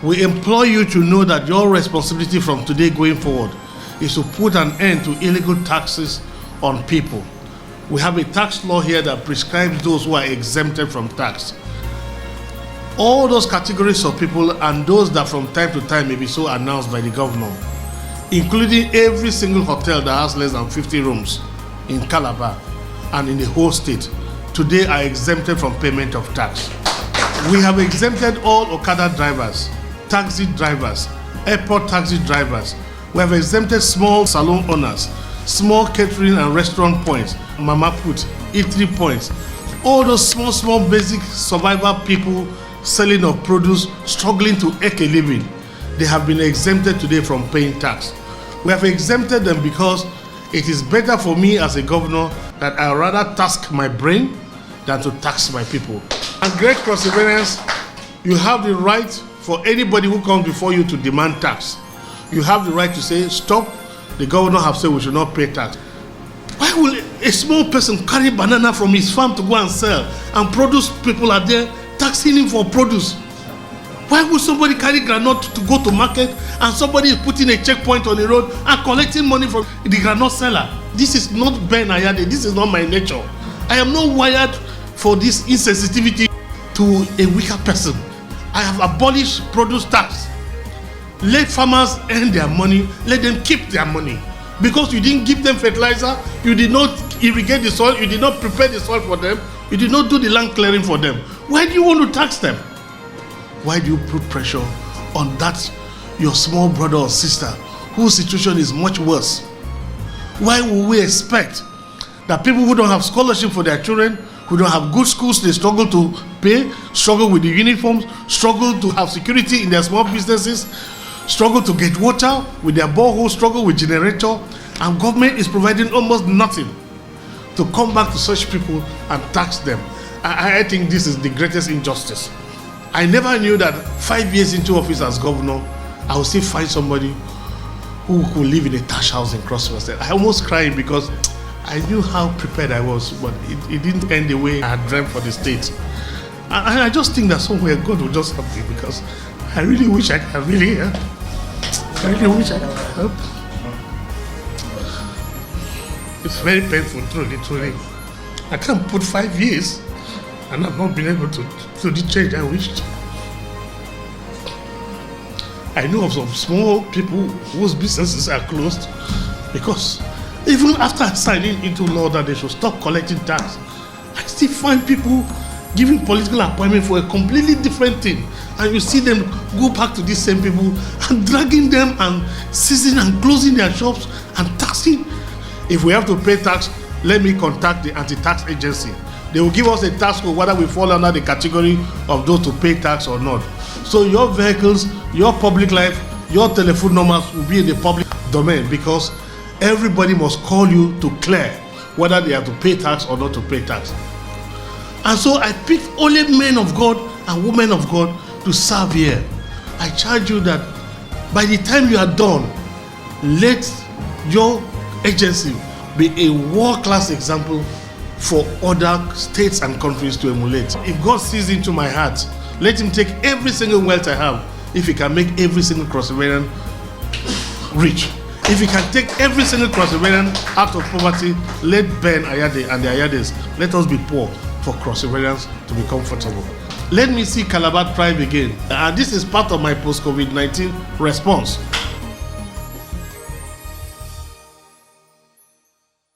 We implore you to know that your responsibility from today going forward is to put an end to illegal taxes on people. We have a tax law here that prescribes those who are exempted from tax. All those categories of people and those that from time to time may be so announced by the governor, including every single hotel that has less than 50 rooms in Calabar and in the whole state, today are exempted from payment of tax. We have exempted all Okada drivers, taxi drivers, airport taxi drivers. We have exempted small salon owners, small catering and restaurant points, mama put, eatery points. All those small basic survival people selling of produce, struggling to make a living, they have been exempted today from paying tax. We have exempted them because it is better for me as a governor that I rather tax my brain than to tax my people. And great perseverance, you have the right for anybody who comes before you to demand tax. You have the right to say, stop, the governor have said we should not pay tax. Why will a small person carry banana from his farm to go and sell, and produce people are there taxing him for produce? Why would somebody carry groundnut to go to market and somebody is putting a checkpoint on the road and collecting money from the groundnut seller? This is not Ben Ayade, this is not my nature. I am not wired for this insensitivity to a weaker person. I have abolished produce tax. Let farmers earn their money, let them keep their money. Because you didn't give them fertilizer, you did not irrigate the soil, you did not prepare the soil for them, you did not do the land clearing for them. Why do you want to tax them? Why do you put pressure on that your small brother or sister whose situation is much worse? Why will we expect that people who don't have scholarship for their children, who don't have good schools, they struggle to pay, struggle with the uniforms, struggle to have security in their small businesses, struggle to get water with their borehole, struggle with generator, and government is providing almost nothing to come back to such people and tax them? I think this is the greatest injustice. I never knew that 5 years into office as governor, I would still find somebody who could live in a thatch house in Crosswell. I almost cried because I knew how prepared I was, but it didn't end the way I had dreamt for the state. And I just think that somewhere God will just help me, because I really wish I could really wish I could help. It's very painful, truly. I can't put 5 years and I've not been able to do the change I wished. I know of some small people whose businesses are closed because even after signing into law that they should stop collecting tax, I still find people giving political appointment for a completely different thing. And you see them go back to these same people and dragging them and seizing and closing their shops and taxing. If we have to pay tax, let me contact the anti-tax agency. They will give us a tax code whether we fall under the category of those to pay tax or not. So your vehicles, your public life, your telephone numbers will be in the public domain, because everybody must call you to clear whether they have to pay tax or not to pay tax. And so I pick only men of God and women of God to serve here. I charge you that by the time you are done, let your agency be a world-class example for other states and countries to emulate. If God sees into my heart, let him take every single wealth I have. If he can make every single Cross-Riverian rich, if he can take every single Cross-Riverian out of poverty, let Ben Ayade and the Ayades, let us be poor for Cross-Riverians to be comfortable. Let me see Calabar thrive again. And this is part of my post-COVID-19 response.